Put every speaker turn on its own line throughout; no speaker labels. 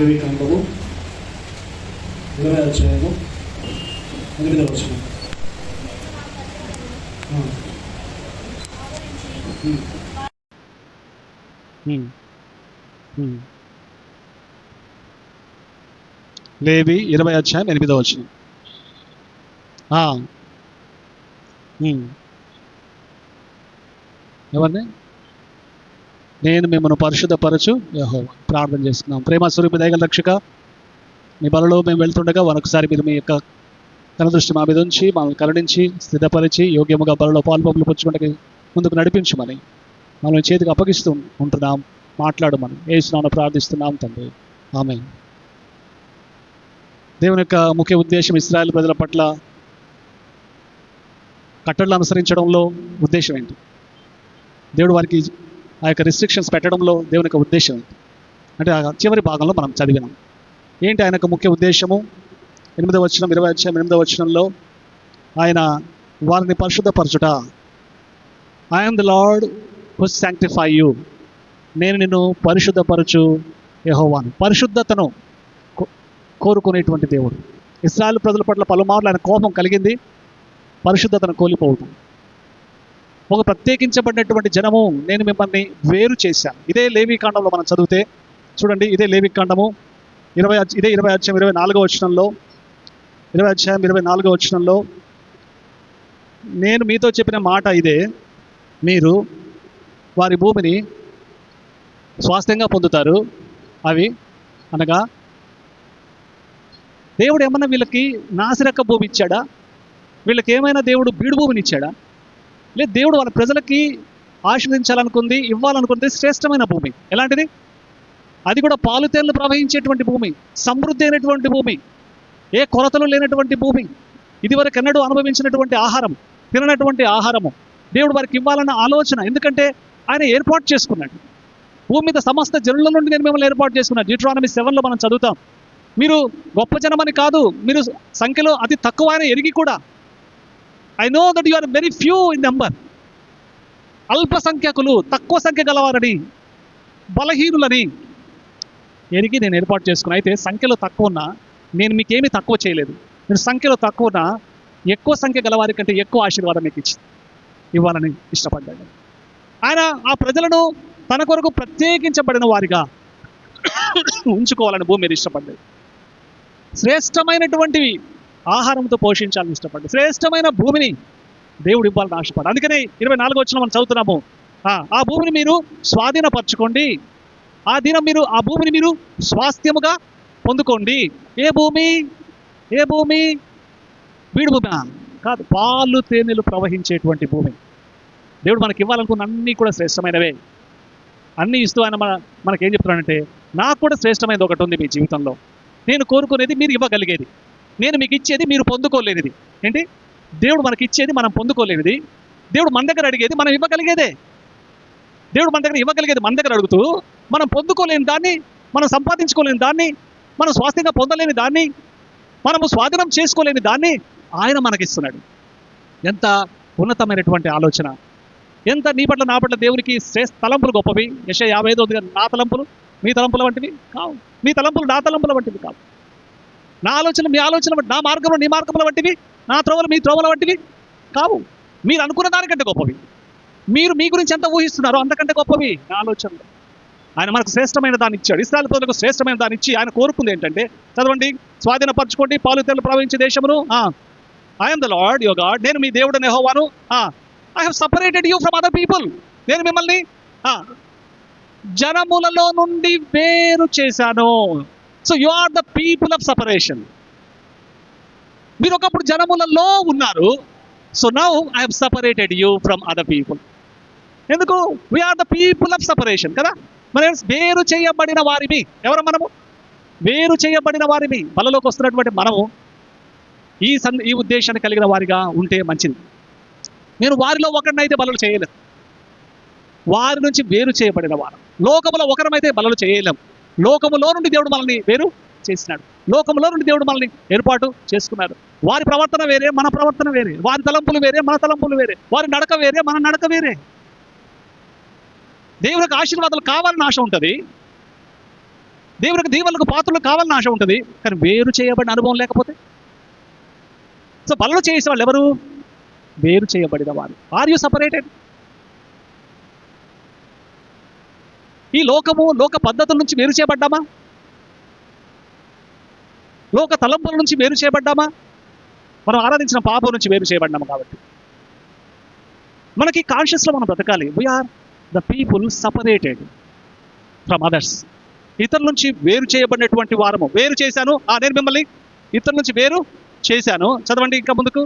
లేవికాండము 20వ అధ్యాయము 8వ వచనం.
లేవి 20వ అధ్యాయం 8వ వచనం. ఎవరిని? నేను మిమ్మల్ని పరిశుద్ధపరచు యెహోవా. ప్రార్థన చేస్తున్నాం. ప్రేమ స్వరూపి దయగల రక్షక, మీ బలలో మేము వెళ్తుండగా మరొకసారి మీరు మీ యొక్క కనుదృష్టి మా మీద ఉంచి మమ్మల్ని కరుణించి స్థిరపరిచి యోగ్యముగా బలలో పాల్పొంపులు పుచ్చుకుంటే ముందుకు నడిపించమని మమ్మల్ని చేతికి అప్పగిస్తూ ఉంటున్నాం. మాట్లాడమని యేసునామమున ప్రార్థిస్తున్నాం తండ్రి, ఆమేన్. దేవుని యొక్క ముఖ్య ఉద్దేశం ఇశ్రాయేలు ప్రజల పట్ల కట్టడలు అనుసరించడంలో ఉద్దేశం ఏంటి? దేవుడు వారికి ఆ యొక్క రిస్ట్రిక్షన్స్ పెట్టడంలో దేవుని యొక్క ఉద్దేశం ఏంటి అంటే ఆ చివరి భాగంలో మనం చదివినాం. ఏంటి ఆయన యొక్క ముఖ్య ఉద్దేశము? 8వ వచనం, 20వ అధ్యాయం 8వ వచనంలో ఆయన వారిని పరిశుద్ధపరచుట. I am the Lord who sanctify you. నేను నిన్ను పరిశుద్ధపరచు యెహోవాను. పరిశుద్ధతను కోరుకునేటువంటి దేవుడు. ఇశ్రాయేలు ప్రజల పట్ల పలుమార్లు ఆయన కోపం కలిగింది, పరిశుద్ధతను కోల్పోవటం. ఒక ప్రత్యేకించబడినటువంటి జనము, నేను మిమ్మల్ని వేరు చేశాను. ఇదే లేవికాండంలో మనం చదివితే చూడండి, ఇదే లేవికాండము 20వ అధ్యాయం 24వ వచనంలో, 20వ అధ్యాయం 24వ వచనంలో నేను మీతో చెప్పిన మాట ఇదే, మీరు వారి భూమిని స్వాస్థ్యంగా పొందుతారు. అవి అనగా దేవుడు ఏమన్నా వీళ్ళకి నాసిరక భూమి ఇచ్చాడా? వీళ్ళకి ఏమైనా దేవుడు బీడు భూమిని ఇచ్చాడా? లేదు, దేవుడు వాళ్ళ ప్రజలకి ఆశీర్వదించాలనుకుంది, ఇవ్వాలనుకుంది శ్రేష్టమైన భూమి. ఎలాంటిది? అది కూడా పాలుతేళ్లు ప్రవహించేటువంటి భూమి, సమృద్ధి అయినటువంటి భూమి, ఏ కొరతలు లేనటువంటి భూమి, ఇదివరకు ఎన్నడూ అనుభవించినటువంటి ఆహారం, తిననటువంటి ఆహారము దేవుడు వారికి ఇవ్వాలన్న ఆలోచన. ఎందుకంటే ఆయన ఏర్పాటు చేసుకున్నాడు. భూమి మీద సమస్త జనుల నుండి నేను మిమ్మల్ని ఏర్పాటు చేసుకున్నాను. డ్యూటరానమీ 7లో మనం చదువుతాం. మీరు గొప్ప జనమని కాదు, మీరు సంఖ్యలో అతి తక్కువ ఆయన ఎరిగి కూడా, I know that you are very few in number. అల్పసంఖ్యకులు, తక్కువ సంఖ్య గలవారని, బలహీనులని ఎరిగి నేను ఏర్పాటు చేసుకున్నా. అయితే సంఖ్యలో తక్కువ ఉన్నా నేను మీకేమీ తక్కువ చేయలేదు. మీరు సంఖ్యలో తక్కువ ఉన్నా ఎక్కువ సంఖ్య గలవారి కంటే ఎక్కువ ఆశీర్వాదం మీకు ఇవ్వాలని ఇష్టపడ్డాడు. ఆయన ఆ ప్రజలను తన కొరకు ప్రత్యేకించబడిన వారిగా ఉంచుకోవాలని భూమి మీద ఇష్టపడ్డాడు. శ్రేష్టమైనటువంటివి ఆహారంతో పోషించాలని ఇష్టపడ్డాడు. శ్రేష్టమైన భూమిని దేవుడు ఇవ్వాలని ఆశపడ్డాడు. అందుకనే 24వ వచనం మనం చదువుతున్నాము. ఆ భూమిని మీరు స్వాధీనపరచుకోండి. ఆ భూమిని మీరు స్వాస్థ్యముగా పొందుకోండి. ఏ భూమి? బీడు భూమి కాదు, పాలు తేనెలు ప్రవహించేటువంటి భూమి. దేవుడు మనకి ఇవ్వాలనుకున్న అన్నీ కూడా శ్రేష్టమైనవే. అన్నీ ఇస్తూ ఆయన మనకేం చెప్తున్నాడంటే, నాకు కూడా శ్రేష్టమైనది ఒకటి ఉంది మీ జీవితంలో. నేను కోరుకునేది మీరు ఇవ్వగలిగేది, నేను మీకు ఇచ్చేది మీరు పొందుకోలేనిది. ఏంటి? దేవుడు మనకి ఇచ్చేది మనం పొందుకోలేనిది, దేవుడు మన దగ్గర అడిగేది మనం ఇవ్వగలిగేదే. దేవుడు మన దగ్గర ఇవ్వగలిగేది మన దగ్గర అడుగుతూ, మనం పొందుకోలేని దాన్ని, మనం సంపాదించుకోలేని దాన్ని, మనం స్వాస్థ్యంగా పొందలేని దాన్ని, మనము స్వాధీనం చేసుకోలేని దాన్ని ఆయన మనకిస్తున్నాడు. ఎంత ఉన్నతమైనటువంటి ఆలోచన! ఎంత నీ పట్ల నా పట్ల దేవునికి తలంపులు గొప్పవి. యెషయా 55 నా తలంపులు మీ తలంపుల వంటివి కావు, మీ తలంపులు నా తలంపుల వంటివి కావు, నా ఆలోచన మీ ఆలోచన, నా మార్గంలో నీ మార్గముల వంటివి, నా త్రోవలు మీ త్రోవల వంటివి కావు. మీరు అనుకున్న దానికంటే గొప్పవి. మీరు మీ గురించి ఎంత ఊహిస్తున్నారో అంతకంటే గొప్పవి నా ఆలోచనలు. ఆయన మనకు శ్రేష్టమైన దాన్ని ఇచ్చాడు. ఇశ్రాయేలు ప్రజలకు శ్రేష్టమైన దాన్ని ఇచ్చి ఆయన కోరుకుంది ఏంటంటే, చదవండి, స్వాధీనపరచుకోండి పాలు తేనెలు ప్రవహించే దేశమును. I am the Lord your God. నేను మీ దేవుడు యెహోవాను. I have separated you from other people. నేను మిమ్మల్ని జనములలో నుండి వేరు చేశాను. So you are the people of separation. మీరు ఒకప్పుడు జనములలో ఉన్నారు. So now I have separated you from other people. ఎందుకు? We are the people of separation కదా. మనం వేరు చేయబడిన వారిని. ఎవరు మనము? వేరు చేయబడిన వారిని. బలలోకి వస్తున్నటువంటి మనము ఈ ఉద్దేశాన్ని కలిగిన వారిగా ఉంటే మంచిది. నేను వారిలో ఒకరినైతే బలలు చేయలేం. వారి నుంచి వేరు చేయబడిన వారు. లోకములో ఒకరమైతే బలలు చేయలేం. లోకములో నుండి దేవుడు మనల్ని వేరు చేసినాడు. లోకములో నుండి దేవుడు మనల్ని ఏర్పాటు చేసుకున్నాడు. వారి ప్రవర్తన వేరే, మన ప్రవర్తన వేరే. వారి తలంపులు వేరే, మన తలంపులు వేరే. వారి నడక వేరే, మన నడక వేరే. దేవునికి ఆశీర్వాదాలు కావాలని ఆశ ఉంటుంది. దేవునికి దీవెనలకు పాత్రలు కావాలని ఆశ ఉంటుంది, కానీ వేరు చేయబడిన అనుభవం లేకపోతే. సో బలలో చేసే వాళ్ళు ఎవరు? వేరు చేయబడిన వారు. Are you separated? ఈ లోకము, లోక పద్ధతుల నుంచి వేరు చేయబడ్డామా? లోక తలంపుల నుంచి వేరు చేయబడ్డామా? మనం ఆరాధించిన పాపం నుంచి వేరు చేయబడ్డాము. కాబట్టి మనకి కాన్షియస్లో మనం బ్రతకాలి. We are the people separated from others. ఇతరుల నుంచి వేరు చేయబడినటువంటి వారము. వేరు చేశాను, నేను మిమ్మల్ని ఇతరుల నుంచి వేరు చేశాను. చదవండి ఇంకా ముందుకు.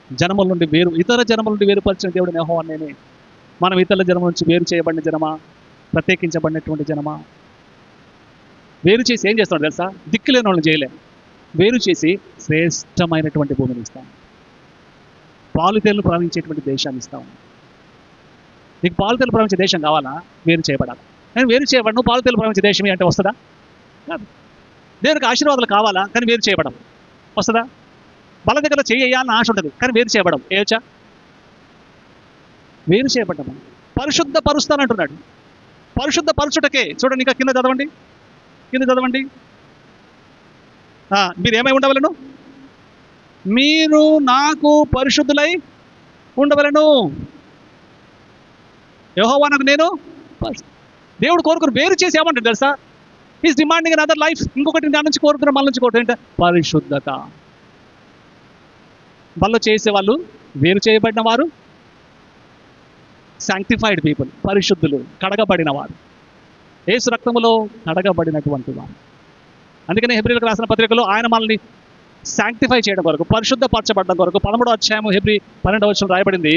జనముల నుండి వేరు, ఇతర జనముల నుండి వేరుపరిచిన దేవుడు యెహోవా నేనే. మనం ఇతరుల జనముల నుంచి వేరు చేయబడిన జనమా? ప్రత్యేకించబడినటువంటి జనమా? వేరు చేసి ఏం చేస్తాడు తెలుసా? దిక్కులేని వాళ్ళని చేయలేం. వేరు చేసి శ్రేష్టమైనటువంటి భూమిని ఇస్తాం. పాలుతేళ్లు ప్రవహించేటువంటి దేశాన్ని ఇస్తాం. నీకు పాలుతేళ్లు ప్రవహించే దేశం కావాలా? వేరు చేయబడాలి. నేను వేరు చేయబడను, పాలుతేళ్లు ప్రవహించే దేశం అంటే వస్తుందా? కాదు. దేవునికి ఆశీర్వాదాలు కావాలా? కానీ వేరు చేయబడం వస్తుందా? బల దగ్గర చేయాలని ఆశ ఉంటుంది, కానీ వేరు చేయబడం ఏవచ్చా? వేరు చేయబడ్డాము. పరిశుద్ధ పరుస్తానంటున్నాడు. పరిశుద్ధ పరచుటకే. చూడండి ఇంకా కింద చదవండి, కింద చదవండి. మీరు ఏమై ఉండవలను? మీరు నాకు పరిశుద్ధులై ఉండవలను. యెహోవా నాకు నేను. దేవుడు కోరుకుని వేరు చేసి ఏమంటాడు తెలుసా? Is demanding an other life. ఇంకొకటి దాని నుంచి కోరుకున్న మన నుంచి కోరుకుంటే పరిశుద్ధత. వాళ్ళు చేసేవాళ్ళు వేరు చేయబడిన వారు, శాంక్టిఫైడ్ పీపుల్, పరిశుద్ధులు, కడగబడిన వారు, యేసు రక్తములో కడగబడినటువంటి వారు. అందుకనే హెబ్రీలకు రాసిన పత్రికలో ఆయన మనల్ని శాంక్టిఫై చేయడం కొరకు, పరిశుద్ధపరచబడడం కొరకు 13వ అధ్యాయము హెబ్రీ 12వ వచనం రాయబడింది.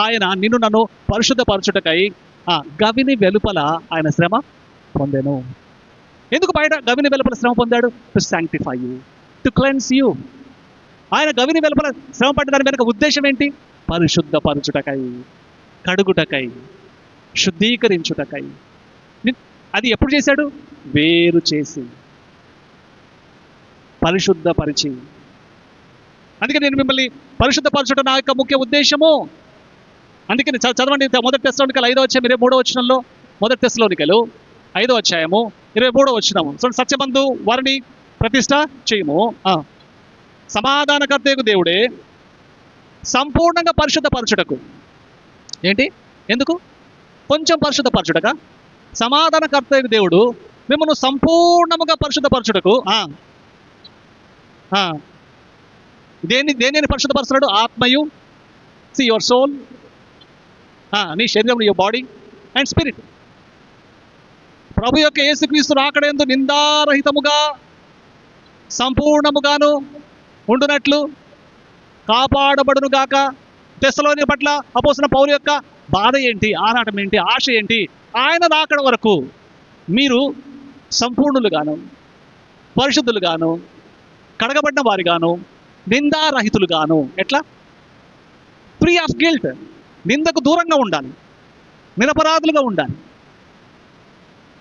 ఆయన నిన్ను నన్ను పరిశుద్ధపరచుటకై గవిని వెలుపల ఆయన శ్రమ పొందెను. ఎందుకు బయట గవిని వెలుపల శ్రమ పొందాడు? To sanctify you, to cleanse you. ఆయన గవిని వెలుపల శ్రమ పడ్డదాని వెనుక ఉద్దేశం ఏంటి? పరిశుద్ధపరచుటకై, కడుగుటకై, శుద్ధీకరించుటకై. అది ఎప్పుడు చేశాడు? వేరు చేసి, పరిశుద్ధపరిచి. అందుకే నేను మిమ్మల్ని పరిశుద్ధపరచడం నా యొక్క ముఖ్య ఉద్దేశము. అందుకని చదవండి మొదటి తెస్సలోనికలు 5వ అధ్యాయం 23వ వచనంలో. మొదటి తెస్సలోనికలు 5వ అధ్యాయము 23వ వచనము. సత్యబంధు వారిని ప్రతిష్ట చేయము. సమాధానకర్తయగు దేవుడే సంపూర్ణంగా పరిశుద్ధపరచుటకు. ఏంటి? ఎందుకు? కొంచెం పరిశుద్ధపరచుటక. సమాధానకర్తయగు దేవుడు మిమ్మల్ని సంపూర్ణముగా పరిశుద్ధపరచుటకు. దేనిని పరిశుద్ధపరుస్తున్నాడు? ఆత్మయు, సి యువర్ సోల్, నీ శరీరం, యువర్ బాడీ అండ్ స్పిరిట్. ప్రభు యొక్క యేసుక్రీస్తు రాకడేందు నిందారహితముగా సంపూర్ణముగాను ఉండునట్లు కాపాడబడును గాక. తెస్సలోని పట్ల అపోస్తలుడైన పౌలు యొక్క బాధ ఏంటి? ఆరాటం ఏంటి? ఆశ ఏంటి? ఆయన రాకడ వరకు మీరు సంపూర్ణులుగాను, పరిశుద్ధులుగాను, కడగబడిన వారిగాను, నిందారహితులుగాను. ఎట్లా? Free of guilt. నిందకు దూరంగా ఉండాలి, నిరపరాధులుగా ఉండాలి.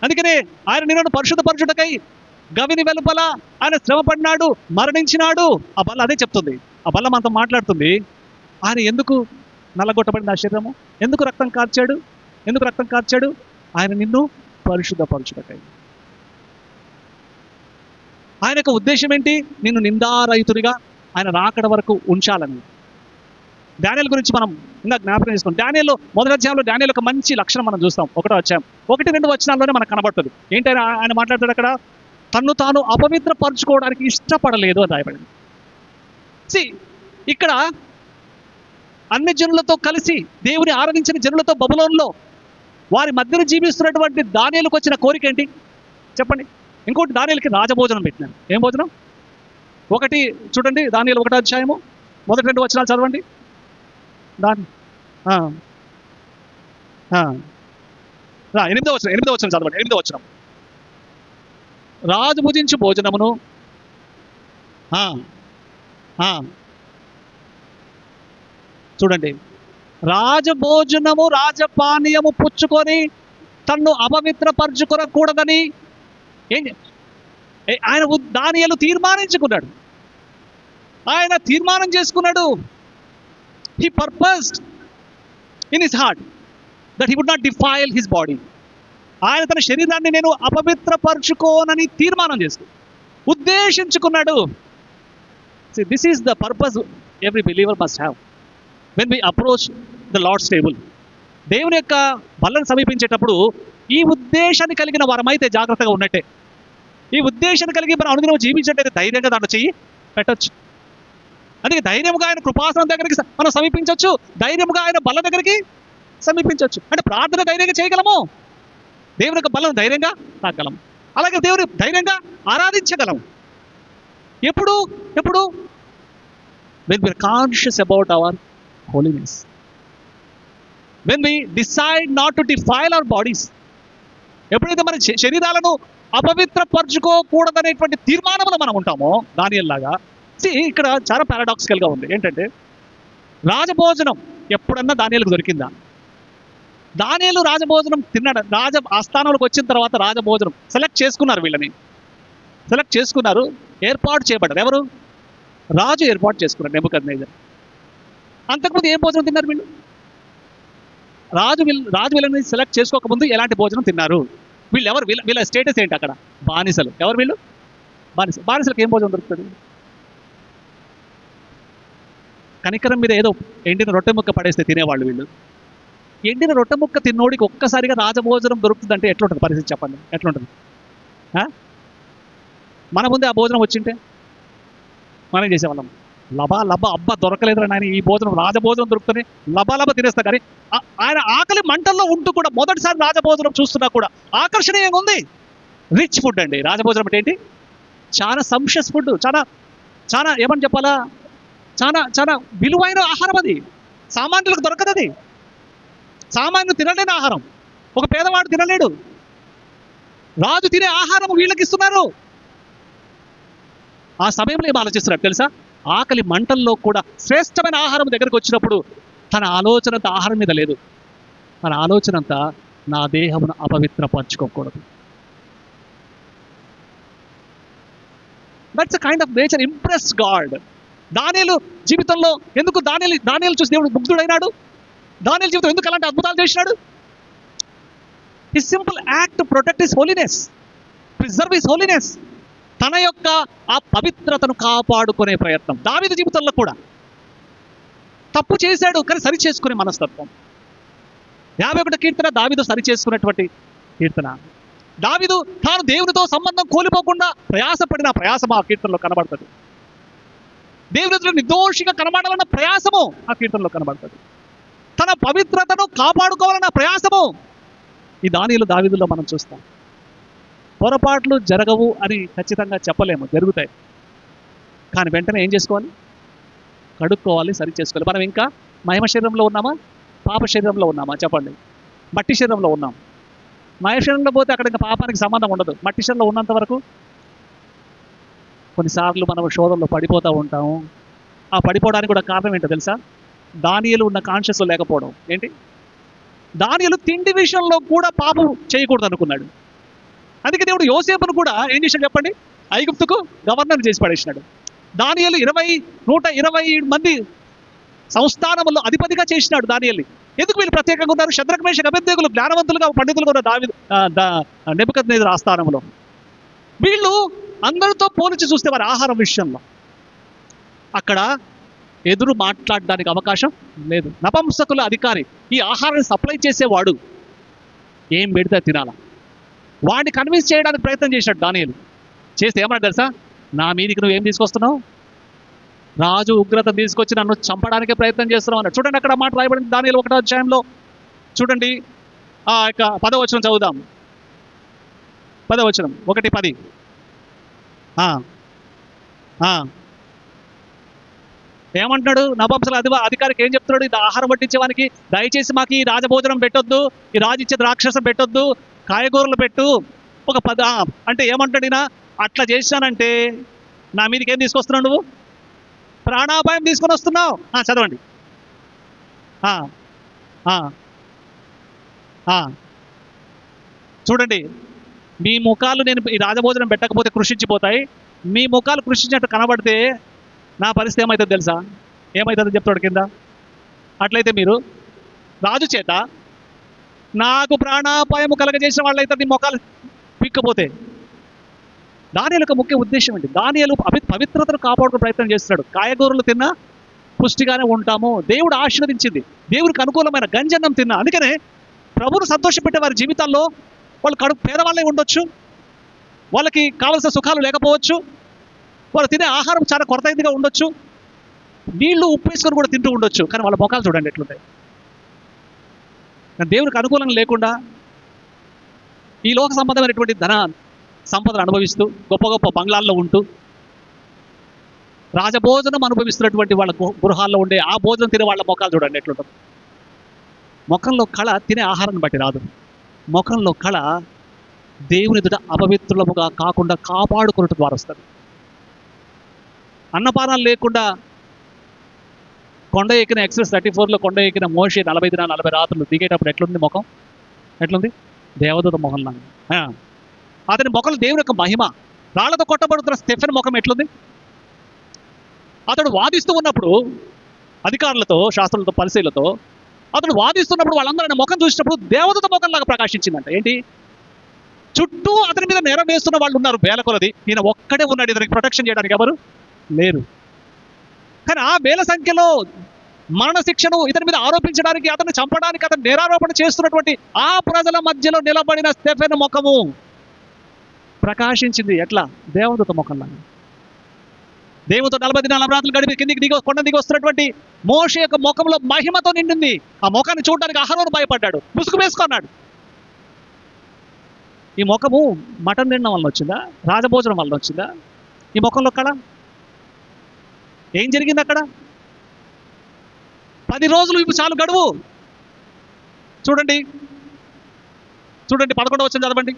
అందుకనే ఆయన నిన్ను పరిశుద్ధపరచుటకై గవిని వెలుపల ఆయన శ్రమపడినాడు, మరణించినాడు. ఆ బల్ల అదే చెప్తుంది. ఆ బల్ల మనతో మాట్లాడుతుంది. ఆయన ఎందుకు నల్లగొట్టబడింది ఆ శరీరము? ఎందుకు రక్తం కార్చాడు? ఎందుకు రక్తం కార్చాడు? ఆయన నిన్ను పరిశుద్ధపరచుటకై. ఆయన యొక్క ఉద్దేశం ఏంటి? నిన్ను నిందారహితుడిగా ఆయన రాకడ వరకు ఉంచాలని. డానియేలు గురించి మనం ఇంకా జ్ఞాపకం చేసుకుంటాం. డానియేలు మొదటి అధ్యాయంలో డానియేలు ఒక మంచి లక్షణం మనం చూస్తాం. 1వ అధ్యాయం 1-2 వచనాల్లోనే మనకు కనబడుతుంది. ఏంటంటే ఆయన మాట్లాడతాడు అక్కడ, తన్ను తాను అపవిత్రపరచుకోవడానికి ఇష్టపడలేదు అని రాయబడింది. ఇక్కడ అన్ని జనులతో కలిసి దేవుని ఆరాధించిన జనులతో బబులోనులో వారి మధ్యన జీవిస్తున్నటువంటి దానియేలుకు వచ్చిన కోరిక ఏంటి చెప్పండి? ఇంకోటి, దానియేలుకి రాజభోజనం పెట్టినారు. ఏం భోజనం? ఒకటి చూడండి, దానియేలు 1వ అధ్యాయము మొదటి 2 వచనాలు చదవండి. దాని 8వ వచనం చదవండి. 8వ వచనం. రాజు భుజించు భోజనమును చూడండి, రాజభోజనము రాజపానీయము పుచ్చుకొని తన్ను అపవిత్రపరచుకోకూడదని ఆయన దానియేలు తీర్మానించుకున్నాడు. ఆయన తీర్మానం చేసుకున్నాడు. He purposed in his heart that he would not defile his body. ఆయన తన శరీరాన్ని నేను అపవిత్రపరచుకోనని తీర్మానం చేసుకు ఉద్దేశించుకున్నాడు. This is the purpose every believer must have when we approach the Lord's table. దేవుని యొక్క బల్లను సమీపించేటప్పుడు ఈ ఉద్దేశాన్ని కలిగిన వారమైతే జాగ్రత్తగా ఉన్నట్టే. ఈ ఉద్దేశాన్ని కలిగి మనం అనుదినం జీవించినట్టయితే ధైర్యంగా దాంట్లో చెయ్యి పెట్టచ్చు. అందుకే ధైర్యంగా ఆయన కృపాసనం దగ్గరికి మనం సమీపించవచ్చు, ధైర్యంగా ఆయన బల్ల దగ్గరికి సమీపించవచ్చు. అంటే ప్రార్థన ధైర్యంగా చేయగలము, దేవుని యొక్క బలం ధైర్యంగా తాగలము, అలాగే దేవుని ధైర్యంగా ఆరాధించగలము. ఎప్పుడు ఎప్పుడు when we are conscious about our holiness, when we decide not to defile our bodies. ఎప్పుడైతే మన శరీరాలను అపవిత్రపరచుకోకూడదనేటువంటి తీర్మానంలో మనం ఉంటామో దానియేలులాగా. ఇక్కడ చాలా పారాడాక్సికల్గా ఉంది. ఏంటంటే రాజభోజనం ఎప్పుడన్నా దానియేలుకు దొరికిందా? దానియేలు రాజభోజనం తిన్నాడు. ఆస్థానంలోకి వచ్చిన తర్వాత రాజభోజనం సెలెక్ట్ చేసుకున్నారు, వీళ్ళని సెలెక్ట్ చేసుకున్నారు, ఏర్పాటు చేయబడ్డారు. ఎవరు? రాజు ఏర్పాటు చేసుకున్నారు, నెబుకద్నెజర్. అంతకుముందు ఏం భోజనం తిన్నారు వీళ్ళు? రాజు వీళ్ళని సెలెక్ట్ చేసుకోకముందు ఎలాంటి భోజనం తిన్నారు? వీళ్ళు ఎవరు? వీళ్ళ స్టేటస్ ఏంటి అక్కడ? బానిసలు. ఎవరు వీళ్ళు? బానిసలకు ఏం భోజనం దొరుకుతుంది? కనికరం మీద ఏదో ఎండిన రొట్టె ముక్క పడేస్తే తినేవాళ్ళు వీళ్ళు. ఎండిన రొట్టె ముక్క తిన్నోడికి ఒక్కసారిగా రాజభోజనం దొరుకుతుంది అంటే ఎట్లుంటుంది పరిస్థితి? చెప్పండి, ఎట్లుంటుంది? మన ముందే ఆ భోజనం వచ్చింటే మనం చేసేవాళ్ళం. లబా లబా, అబ్బా దొరకలేదురా నాయన ఈ భోజనం, రాజభోజనం దొరుకుతుంది, లబా లబా తినేస్తా. కానీ ఆయన ఆకలి మంటల్లో ఉంటూ కూడా మొదటిసారి రాజభోజనం చూస్తున్నా కూడా ఆకర్షణీయంగా ఉంది. రిచ్ ఫుడ్ అండి రాజభోజనం అంటే. ఏంటి? చాలా సంషస్ ఫుడ్, చాలా చాలా ఏమని చెప్పాలా, చాలా చాలా విలువైన ఆహారం. అది సామాన్యులకు దొరకదు. అది సామాన్యులు తినలేని ఆహారం, ఒక పేదవాడు తినలేడు. రాజు తినే ఆహారం వీళ్ళకి ఇస్తున్నారు. ఆ సమయంలో ఏం ఆలోచిస్తున్నారు తెలుసా? ఆకలి మంటల్లో కూడా శ్రేష్టమైన ఆహారం దగ్గరకు వచ్చినప్పుడు తన ఆలోచన అంతా ఆహారం మీద లేదు, తన ఆలోచన అంతా నా దేహమును అపవిత్రపరచుకోకూడదు. That's a kind of nature impress God. దానియేలు జీవితంలో ఎందుకు దానియేలు చూసి దేవుడు ముగ్ధుడైనాడు? దానియేలు జీవితం ఎందుకు అలాంటి అద్భుతాలు చేసినాడు? His simple act to protect his holiness, preserve his holiness. తన యొక్క ఆ పవిత్రతను కాపాడుకునే ప్రయత్నం. దావీదు జీవితంలో కూడా తప్పు చేశాడు కానీ సరి చేసుకునే మనస్తత్వం. 51 కీర్తన దావీదు సరి చేసుకున్నటువంటి కీర్తన. దావీదు తాను దేవునితో సంబంధం కోల్పోకుండా ప్రయాసపడిన ప్రయాసము ఆ కీర్తనలో కనబడుతుంది. దేవునితో నిర్దోషిగా కనబడాలన్న ప్రయాసము ఆ కీర్తనలో కనబడుతుంది. తన పవిత్రతను కాపాడుకోవాలన్న ప్రయాసము ఈ దావీదులో మనం చూస్తాం. పొరపాట్లు జరగవు అని ఖచ్చితంగా చెప్పలేము, జరుగుతాయి. కానీ వెంటనే ఏం చేసుకోవాలి? కడుక్కోవాలి, సరి చేసుకోవాలి. మనం ఇంకా మహిమ శరీరంలో ఉన్నామా, పాప శరీరంలో ఉన్నామా? చెప్పండి. మట్టి శరీరంలో ఉన్నాం. మహిమ శరీరంలో పోతే అక్కడ ఇంకా పాపానికి సంబంధం ఉండదు. మట్టి శరీరంలో ఉన్నంత వరకు కొన్నిసార్లు మనం శోధనలో పడిపోతూ ఉంటాము. ఆ పడిపోవడానికి కూడా కారణం ఏంటో తెలుసా? దానియేలు ఉన్న కాన్షియస్లో లేకపోవడం. ఏంటి? దానియేలు తిండి విషయంలో కూడా పాపం చేయకూడదు అనుకున్నాడు. అందుకే దేవుడు యోసేపును కూడా ఏం చేశాడు చెప్పండి? ఐగుప్తుకు గవర్నర్ చేసి పడేసినాడు. దానియేలు 120 మంది సంస్థానములో అధిపతిగా చేసినాడు దానియేలుని. ఎందుకు వీళ్ళు ప్రత్యేకంగా ఉన్నారు? శద్రక్ మేషక్ అబేద్నెగోలు జ్ఞానవంతులుగా పండితులుగా ఉన్న నెబుకద్నెజర్ ఆస్థానంలో. వీళ్ళు అందరితో పోల్చి చూస్తే వారి ఆహారం విషయంలో అక్కడ ఎదురు మాట్లాడడానికి అవకాశం లేదు. నపుంసకుల అధికారి, ఈ ఆహారాన్ని సప్లై చేసేవాడు ఏం పెడితే తినాలా, వాడిని కన్విన్స్ చేయడానికి ప్రయత్నం చేశాడు దానియేలు. చేస్తే ఏమన్నా తెలుసా? నా మీదికి నువ్వు ఏం తీసుకొస్తున్నావు? రాజు ఉగ్రత తీసుకొచ్చి నన్ను చంపడానికే ప్రయత్నం చేస్తున్నావు అన్నాడు. చూడండి అక్కడ మాట రాయబడింది దానియేలు 1వ అధ్యాయంలో. చూడండి ఆ యొక్క 10వ వచనం చదువుదాం. 10వ వచనం 1:10. ఏమంటున్నాడు? నపుంసకుల అధికారికి ఏం చెప్తున్నాడు? ఇది ఆహారం పట్టించేవానికి దయచేసి మాకు ఈ రాజభోజనం పెట్టొద్దు, ఈ రాజు ఇచ్చే ద్రాక్షరసం పెట్టొద్దు, కాయగూరలు పెట్టు. ఒక అంటే ఏమంటాడు ఈయన? అట్లా చేశానంటే నా మీదకి ఏం తీసుకొస్తున్నావు? నువ్వు ప్రాణాపాయం తీసుకొని వస్తున్నావు. చదవండి. చూడండి, మీ ముఖాలు నేను ఈ రాజభోజనం పెట్టకపోతే కృషించిపోతాయి. మీ ముఖాలు కృషించినట్టు కనబడితే నా పరిస్థితి ఏమవుతుంది తెలుసా? ఏమవుతుందో చెప్తాడు కింద. అట్లయితే మీరు రాజు చేత నాకు ప్రాణాపాయము కలగజేసిన వాళ్ళైతే నీ మొఖాలు పిక్కపోతే. దానియేలు యొక్క ముఖ్య ఉద్దేశం ఏంటి? దానియేలు పవిత్రతను కాపాడుకునే ప్రయత్నం చేస్తున్నాడు. కాయగూరలు తిన్నా పుష్టిగానే ఉంటాము, దేవుడు ఆశీర్వదించింది, దేవుడికి అనుకూలమైన గంజన్నం తిన్నా. అందుకనే ప్రభువును సంతోషపెట్టే వారి జీవితాల్లో వాళ్ళు పేదవాళ్ళే ఉండొచ్చు, వాళ్ళకి కావలసిన సుఖాలు లేకపోవచ్చు, వాళ్ళు తినే ఆహారం చాలా కొరతైందిగా ఉండొచ్చు, నీళ్లు ఉప్పేసుకొని కూడా తింటూ ఉండొచ్చు, కానీ వాళ్ళ ముఖాలు చూడండి ఎట్లుంటాయి. దేవుడికి అనుకూలంగా లేకుండా ఈ లోక సంబంధమైనటువంటి ధన సంపదను అనుభవిస్తూ గొప్ప గొప్ప బంగ్లాల్లో ఉంటూ రాజభోజనం అనుభవిస్తున్నటువంటి వాళ్ళ గృహాల్లో ఉండే ఆ భోజనం తినే వాళ్ళ ముఖాలు చూడండి ఎట్లుంటుంది. ముఖంలో కళ తినే ఆహారాన్ని బట్టి రాదు, ముఖంలో కళ దేవుని ఎదుట అపవిత్రులముగా కాకుండా కాపాడుకున్నట్టు ద్వారా వస్తుంది. అన్నపానాలు లేకుండా కొండ ఎక్కిన ఎక్సెస్ 34లో కొండ ఎక్కిన మోషే 40 దినాలు 40 రాత్రులు దిగేటప్పుడు ఎట్లుంది ముఖం? ఎట్లుంది? దేవదూత మొహంలాగా. అతని ముఖంలో దేవుని యొక్క మహిమ. రాళ్లతో కొట్టబడుతున్న స్టెఫెన్ ముఖం ఎట్లుంది? అతడు వాదిస్తూ ఉన్నప్పుడు అధికారులతో, శాస్త్రులతో, పరిశీలతో అతడు వాదిస్తున్నప్పుడు వాళ్ళందరూ ఆయన ముఖం చూసినప్పుడు దేవదూత ముఖంలాగా ప్రకాశించిందంట. ఏంటి? చుట్టూ అతని మీద నేరం వేస్తున్న వాళ్ళు ఉన్నారు వేల కొలది, ఈయన ఒక్కడే ఉన్నాడు, ఇతనికి ప్రొటెక్షన్ చేయడానికి ఎవరు లేరు. కానీ ఆ వేల సంఖ్యలో మరణశిక్షను ఇతని మీద ఆరోపించడానికి, అతన్ని చంపడానికి, అతను నేరారోపణ చేస్తున్నటువంటి ఆ ప్రజల మధ్యలో నిలబడిన స్టెఫెన్ ముఖము ప్రకాశించింది. ఎట్లా? దేవదూత ముఖంలాగా. దేవుతో 40 దినాలు 40 రాత్రులు గడిపి కొండ దిగి వస్తున్నటువంటి మోషే యొక్క ముఖంలో మహిమతో నిండింది. ఆ ముఖాన్ని చూడడానికి అహరోను భయపడ్డాడు, ముసుగు వేసుకున్నాడు. ఈ ముఖము మటన్ తినడం వల్ల వచ్చిందా? రాజభోజనం వల్ల వచ్చిందా? ఈ ముఖంలో కళ ఏం జరిగింది అక్కడ? 10 రోజులు ఇప్పుడు చాలు గడువు. చూడండి 11వ వచనం చదవండి.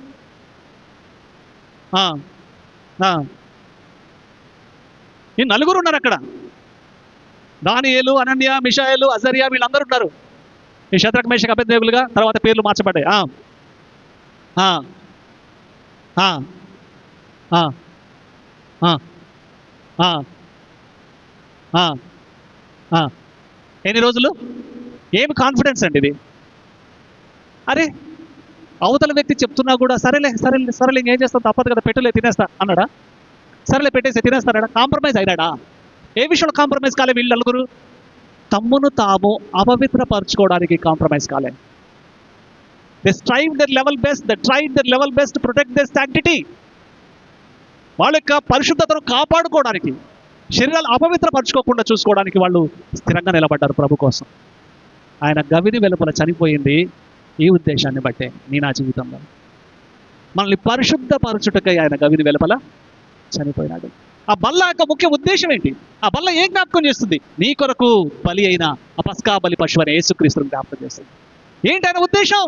ఈ నలుగురు ఉన్నారు అక్కడ. దానియేలు, అనన్య, మిషాయేలు, అజర్యా, వీళ్ళందరూ ఉన్నారు. ఈ శద్రక్, మేషక్, అబేద్నెగోలుగా తర్వాత పేర్లు మార్చబడ్డాయి. ఎన్ని రోజులు? ఏమి కాన్ఫిడెన్స్ అండి ఇది? అరే అవతల వ్యక్తి చెప్తున్నా కూడా సరేలే ఇంకేం చేస్తాం, తప్పదు కదా, పెట్టులే తినేస్తా అన్నాడా? సరేలే పెట్టేసి తినేస్తాడా? కాంప్రమైజ్ అయినాడా? ఏ విషయంలో కాంప్రమైజ్ కాలే వీళ్ళు నలుగురు? తమ్మును తాము అపవిత్రపరచుకోవడానికి కాంప్రమైజ్ కాలే. They strive their level best, they tried their level best to protect their sanctity. వాళ్ళ యొక్క పరిశుద్ధతను కాపాడుకోవడానికి, శరీరాలు అపవిత్రపరచుకోకుండా చూసుకోవడానికి వాళ్ళు స్థిరంగా నిలబడ్డారు ప్రభు కోసం. ఆయన గవిని వెలుపల చనిపోయింది ఈ ఉద్దేశాన్ని బట్టే. నా జీవితంలో మనల్ని పరిశుద్ధపరచుటకై ఆయన గవిని వెలుపల చనిపోయినాడు. ఆ బల్ల యొక్క ముఖ్య ఉద్దేశం ఏంటి? ఆ బల్ల ఏం జ్ఞాపకం చేస్తుంది? నీ కొరకు బలి అయిన పస్కా బలి పశువు అని యేసుక్రీస్తుని జ్ఞాపకం చేస్తుంది. ఏంటి ఆయన ఉద్దేశం?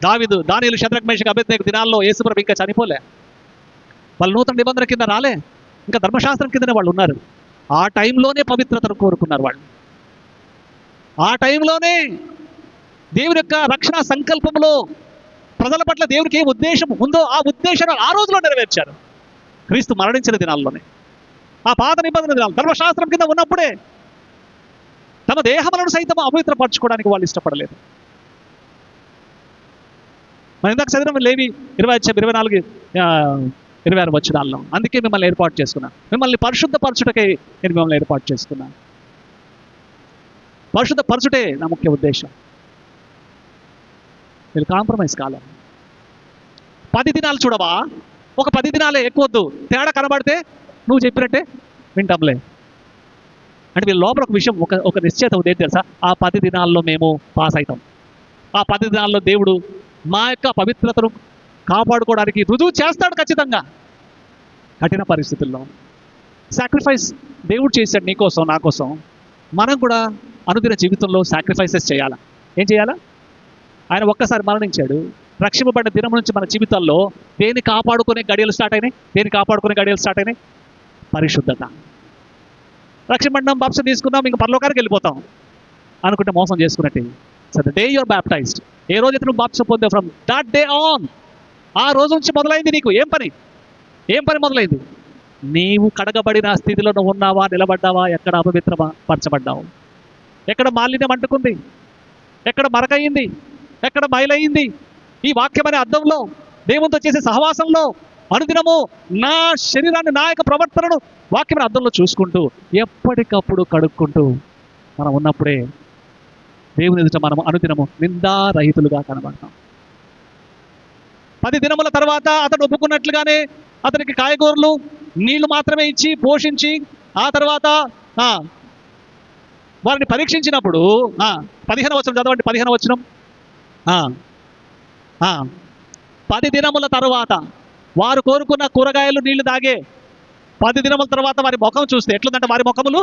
దానియేలు, శద్రక్, మేషక్, అబేద్నెగో దినాల్లో యేసుప్రభు ఇంకా చనిపోలే. వాళ్ళు నూతన నిబంధన కింద రాలే, ఇంకా ధర్మశాస్త్రం కిందనే వాళ్ళు ఉన్నారు. ఆ టైంలోనే పవిత్రతను కోరుకున్నారు వాళ్ళు. ఆ టైంలోనే దేవుని యొక్క రక్షణ సంకల్పంలో ప్రజల పట్ల దేవునికి ఏం ఉద్దేశం ఉందో ఆ ఉద్దేశాన్ని ఆ రోజులో నెరవేర్చారు. క్రీస్తు మరణించిన దినాల్లోనే, ఆ పాత నిబంధన దినాలు, ధర్మశాస్త్రం కింద ఉన్నప్పుడే తమ దేహములను సైతం అపవిత్రపరచుకోవడానికి వాళ్ళు ఇష్టపడలేదు. మనం ఇందాక చదివిన లేవి 24, 26 వచనాల్లో, అందుకే మిమ్మల్ని ఏర్పాటు చేసుకున్నాను, మిమ్మల్ని పరిశుద్ధపరచుటకే నేను మిమ్మల్ని ఏర్పాటు చేసుకున్నాను. పరిశుద్ధపరచుటే నా ముఖ్య ఉద్దేశం. వీళ్ళు కాంప్రమైజ్ కాలేదు. 10 దినాలు చూడవా? ఒక 10 దినాలే, ఎక్కువద్దు. తేడా కనబడితే నువ్వు చెప్పినట్టే వింటాంలే అంటే వీళ్ళ లోపల ఒక విషయం, ఒక నిశ్చయత ఉంది. ఏంటి తెలుసా? ఆ 10 దినాల్లో మేము పాస్ అవుతాం. ఆ 10 దినాల్లో దేవుడు మా యొక్క పవిత్రతను కాపాడుకోవడానికి రుజువు చేస్తాడు ఖచ్చితంగా. కఠిన పరిస్థితుల్లో సాక్రిఫైస్ దేవుడు చేశాడు నీకోసం, నా కోసం. మనం కూడా అనుదిన జీవితంలో సాక్రిఫైసెస్ చేయాలా? ఏం చేయాలా? ఆయన ఒక్కసారి మరణించాడు. రక్షింపబడిన దినం నుంచి మన జీవితాల్లో దేన్ని కాపాడుకునే గడియలు స్టార్ట్ అయినాయి? పరిశుద్ధత. రక్షింపబడినాం, బాప్టిజం తీసుకున్నాం, ఇంకా పరలోకానికి వెళ్ళిపోతాం అనుకుంటే మోసం చేసుకున్నట్టు. So the day you are baptised, ఏ రోజైతే నువ్వు బాప్టిజం పొందావు, ఫ్రమ్ దట్ డే ఆన్, ఆ రోజు నుంచి మొదలైంది నీకు ఏం పని మొదలైంది? నీవు కడగబడిన స్థితిలో నువ్వు ఉన్నావా, నిలబడ్డావా, ఎక్కడ అపవిత్రపరచబడ్డావు, ఎక్కడ మాలిన్యం అంటుకుంది, ఎక్కడ మరకయింది, ఎక్కడ బయలైంది? ఈ వాక్యం అనే అర్థంలో, దేవునితో చేసే సహవాసంలో, అనుదినము నా శరీరాన్ని, నా యొక్క ప్రవర్తనను వాక్యమైన అర్థంలో చూసుకుంటూ ఎప్పటికప్పుడు కడుక్కుంటూ మనం ఉన్నప్పుడే దేవుని ఎదుట మనం అనుదినము నిందారహితులుగా కనబడతాం. 10 దినముల తర్వాత అతను ఒప్పుకున్నట్లుగానే అతనికి కాయగూరలు, నీళ్లు మాత్రమే ఇచ్చి పోషించి, ఆ తర్వాత వారిని పరీక్షించినప్పుడు 15వ వచనం చదవండి. 15వ వచనం. 10 దినముల తరువాత వారు కోరుకున్న కూరగాయలు, నీళ్లు తాగే 10 దినముల తర్వాత వారి ముఖం చూస్తే ఎట్లుందంటే, వారి ముఖములు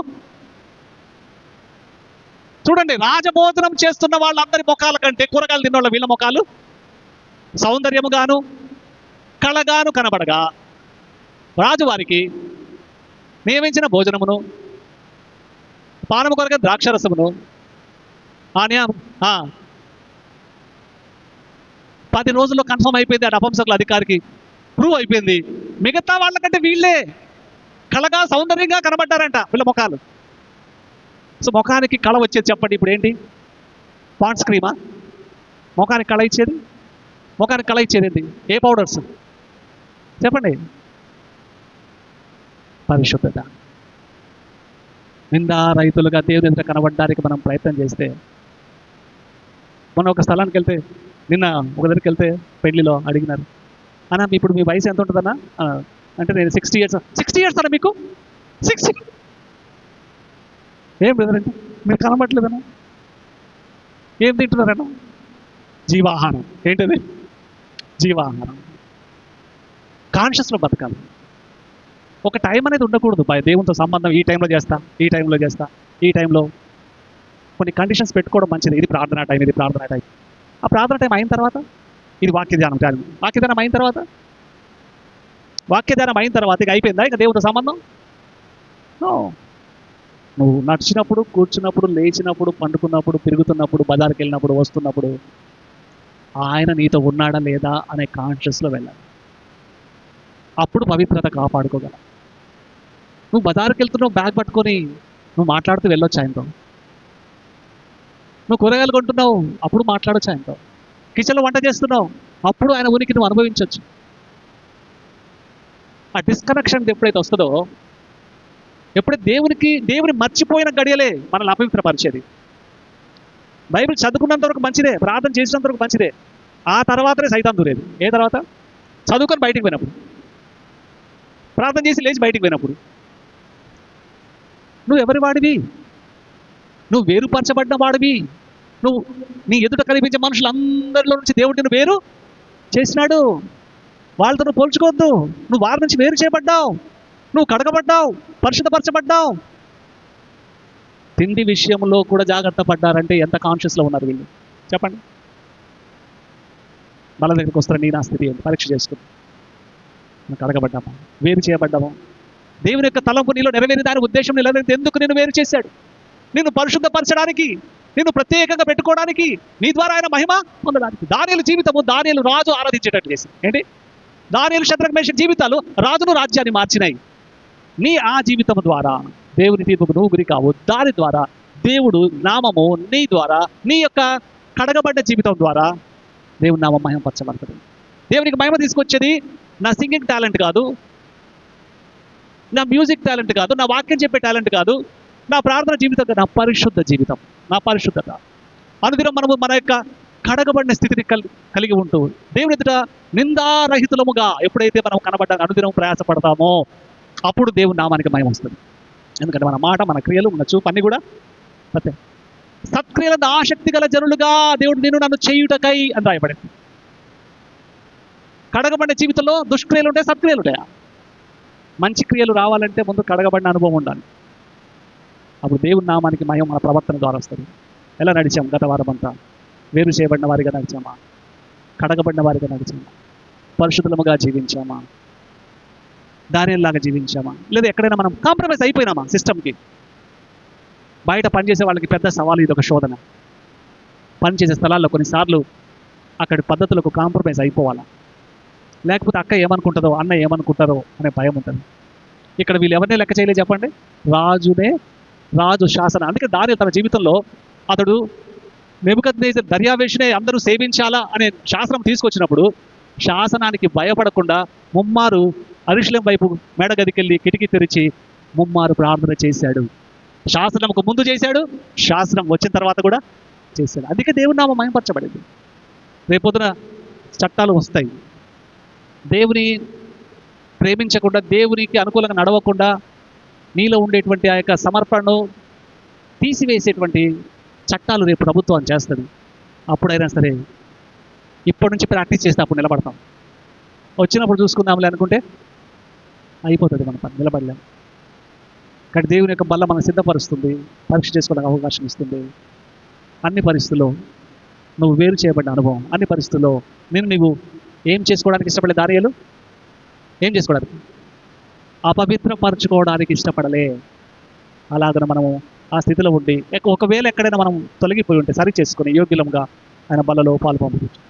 చూడండి, రాజభోజనం చేస్తున్న వాళ్ళందరి ముఖాల కంటే కూరగాయలు తిన్నోళ్ళ వీళ్ళ ముఖాలు సౌందర్యముగాను కళగాను కనబడగా, రాజువారికి నియమించిన భోజనమును, పానము కొరగా ద్రాక్షరసమును 10 రోజుల్లో కన్ఫర్మ్ అయిపోయింది. ఆ నపుంసకుల అధికారికి ప్రూవ్ అయిపోయింది. మిగతా వాళ్ళకంటే వీళ్ళే కళగా సౌందర్యంగా కనబడ్డారంట వీళ్ళ ముఖాలు. సో ముఖానికి కళ వచ్చేది చెప్పండి ఇప్పుడు ఏంటి? పాండ్స్ క్రీమా ముఖానికి కళ ఇచ్చేది? ముఖానికి కళ ఇచ్చేది ఏంటి? ఏ పౌడర్స్ చెప్పండి? పరిశుద్ధత. నిందారహితులుగా దేవుని ఎదుట కనబడడానికి మనం ప్రయత్నం చేస్తే, మొన్న ఒక స్థలానికి వెళ్తే, నిన్న ఒక దగ్గరికి వెళ్తే పెళ్లిలో అడిగినారు, అన్నా ఇప్పుడు మీ వయసు ఎంత ఉంటుందన్నా అంటే, నేను 60 years. 60 years అన్నా మీకు? 60? ఏం బ్రదరంటే మీరు కనబడలేదన్నా? ఏం తింటున్నారన్నా? జీవాహారం. ఏంటది? జీవాహారం. కాన్షియస్లో బతకాలి. ఒక టైం అనేది ఉండకూడదు. దేవునితో సంబంధం ఈ టైంలో చేస్తా, ఈ టైంలో చేస్తా, ఈ టైంలో కొన్ని కండిషన్స్ పెట్టుకోవడం మంచిది. ఇది ప్రార్థనా టైం, ఇది ప్రార్థనా టైం. ఆ ప్రార్థన టైం అయిన తర్వాత ఇది వాక్యధ్యానం టైం. వాక్యధ్యానం అయిన తర్వాత ఇక అయిపోయిందా ఇక దేవునితో సంబంధం? నువ్వు నడిచినప్పుడు, కూర్చున్నప్పుడు, లేచినప్పుడు, పండుకున్నప్పుడు, తిరుగుతున్నప్పుడు, బజార్కి వెళ్ళినప్పుడు, వస్తున్నప్పుడు ఆయన నీతో ఉన్నాడా లేదా అనే కాన్షియస్లో వెళ్ళాలి. అప్పుడు పవిత్రత కాపాడుకోగల. నువ్వు బజార్కి వెళ్తున్నావు, బ్యాగ్ పట్టుకొని నువ్వు మాట్లాడుతూ వెళ్ళొచ్చు ఆయనతో. నువ్వు కూరగాయలు కొంటున్నావు, అప్పుడు మాట్లాడొచ్చు ఆయనతో. కిచెన్లో వంట చేస్తున్నావు, అప్పుడు ఆయన ఉనికి నువ్వు అనుభవించవచ్చు. ఆ డిస్కనెక్షన్ ఎప్పుడైతే వస్తుందో, ఎప్పుడైతే దేవుని మర్చిపోయిన గడియలే మనల్ని అపవిత్రపరిచేది. బైబిల్ చదువుకున్నంత వరకు మంచిదే, ప్రార్థన చేసినంత వరకు మంచిదే. ఆ తర్వాతనే సైతాన్ దూరేది. ఏ తర్వాత? చదువుకొని బయటికి పోయినప్పుడు, ప్రార్థన చేసి లేచి బయటికి పోయినప్పుడు. నువ్వు ఎవరి వాడివి? నువ్వు వేరుపరచబడిన వాడివి. నువ్వు నీ ఎదుట కనిపించే మనుషులందరిలో నుంచి దేవుడు నిన్ను వేరు చేసినాడు. వాళ్ళతో నువ్వు పోల్చుకోవద్దు. నువ్వు వారి నుంచి వేరు చేయబడ్డావు, నువ్వు కడగబడ్డావు, పరిశుద్ధపరచబడ్డావు. తిండి విషయంలో కూడా జాగ్రత్త పడ్డారంటే ఎంత కాన్షియస్లో ఉన్నారు వీళ్ళు చెప్పండి. మన దగ్గరికి వస్తారు, నీ నా స్థితి ఏంటి పరీక్ష చేసుకుని. నువ్వు కడగబడ్డామా, వేరు చేయబడ్డామా? దేవుని యొక్క తలంపు నీలో నెరవేరి దాని ఉద్దేశం నిలవేరితే ఎందుకు నిన్ను వేరు చేశాడు? నిన్ను పరిశుద్ధపరచడానికి, నిన్ను ప్రత్యేకంగా పెట్టుకోవడానికి, నీ ద్వారా ఆయన మహిమ పొందడానికి. దానియేలు జీవితము దానియేలు రాజు ఆరాధించేటట్టు చేసింది. ఏంటి? దానియేలు శద్రక్ మేషక్ జీవితాలు రాజును రాజ్యాన్ని మార్చినాయి. నీ ఆ జీవితం ద్వారా దేవుని తీర్పుకు నువ్వు గురి కావు. దాని ద్వారా దేవుడు నామము నీ ద్వారా, నీ యొక్క కడగబడ్డ జీవితం ద్వారా దేవుని నామం మహిమపరచబడుతుంది. దేవునికి మహిమ తీసుకొచ్చేది నా సింగింగ్ టాలెంట్ కాదు, నా మ్యూజిక్ టాలెంట్ కాదు, నా వాక్యం చెప్పే టాలెంట్ కాదు, నా ప్రార్థన జీవితం కాదు, నా పరిశుద్ధ జీవితం, నా పరిశుద్ధత. అనుదినం మనము మన యొక్క కడగబడిన స్థితిని కలిగి ఉంటూ దేవుని ఎదుట నిందారహితులముగా ఎప్పుడైతే మనం కనబడ్డానికి అనుదినం ప్రయాసపడతామో అప్పుడు దేవుని నామానికి మహిమ వస్తుంది. ఎందుకంటే మన మాట, మన క్రియలు, మన చూపు అన్నీ కూడా సత్యం. సత్క్రియల ఆసక్తి గల జనులుగా దేవుడు నిన్ను నన్ను చేయుటకై అని రాయబడింది. కడగబడిన జీవితంలో దుష్క్రియలు ఉంటాయి, సత్క్రియలు ఉంటాయా? మంచి క్రియలు రావాలంటే ముందు కడగబడిన అనుభవం ఉండాలి. అప్పుడు దేవుని నామానికి మహిమ మన ప్రవర్తన ద్వారా వస్తుంది. ఎలా నడిచాం గత వారం అంతా? వేరు చేయబడిన వారిగా నడిచామా? కడగబడిన వారిగా నడిచామా? పరిశుద్ధముగా జీవించామా? దానిలాగా జీవించామా? లేదా ఎక్కడైనా మనం కాంప్రమైజ్ అయిపోయినామా సిస్టమ్కి? బయట పనిచేసే వాళ్ళకి పెద్ద సవాలు ఇది, ఒక శోధన. పనిచేసే స్థలాల్లో కొన్నిసార్లు అక్కడి పద్ధతులకు కాంప్రమైజ్ అయిపోవాలా, లేకపోతే అక్క ఏమనుకుంటుందో, అన్న ఏమనుకుంటారో అనే భయం ఉంటుంది. ఇక్కడ వీళ్ళు ఎవరినే లెక్క చేయలేదు చెప్పండి, రాజు శాసన. అందుకే దానియేలు తన జీవితంలో అతడు నెబుకద్నెజర్ దర్యావేషునే అందరూ సేవించాలా అనే శాసనం తీసుకొచ్చినప్పుడు శాసనానికి భయపడకుండా ముమ్మారు యెరూషలేము వైపు మేడగదికెళ్ళి కిటికీ తెరిచి ముమ్మారు ప్రార్థన చేశాడు. శాసనంకు ముందు చేశాడు, శాసనం వచ్చిన తర్వాత కూడా చేశాడు. అందుకే దేవుని నామం మహిమపరచబడింది. రేపొద్దున చట్టాలు వస్తాయి. దేవుని ప్రేమించకుండా, దేవునికి అనుకూలంగా నడవకుండా నీలో ఉండేటువంటి ఆ యొక్క సమర్పణను తీసివేసేటువంటి చట్టాలు రేపు ప్రభుత్వం చేస్తుంది. అప్పుడైనా సరే ఇప్పటి నుంచి ప్రాక్టీస్ చేస్తే అప్పుడు నిలబడతాం. వచ్చినప్పుడు చూసుకుందాంలే అనుకుంటే అయిపోతుంది, మన పని నిలబడలేం. కానీ దేవుని యొక్క బల్ల మనం సిద్ధపరుస్తుంది, పరీక్ష చేసుకోవడానికి అవకాశం ఇస్తుంది. అన్ని పరిస్థితుల్లో నువ్వు వేరు చేయబడిన అనుభవం, అన్ని పరిస్థితుల్లో నువ్వు ఏం చేసుకోవడానికి ఇష్టపడలే? దానియేలు ఏం చేసుకోవడానికి? అపవిత్రపరచుకోవడానికి ఇష్టపడలే. అలాగన మనము ఆ స్థితిలో ఉండి ఒకవేళ ఎక్కడైనా మనం తొలగిపోయి ఉంటే సరి చేసుకుని యోగ్యులంగా ఆయన బలలో పాలు పంపించు.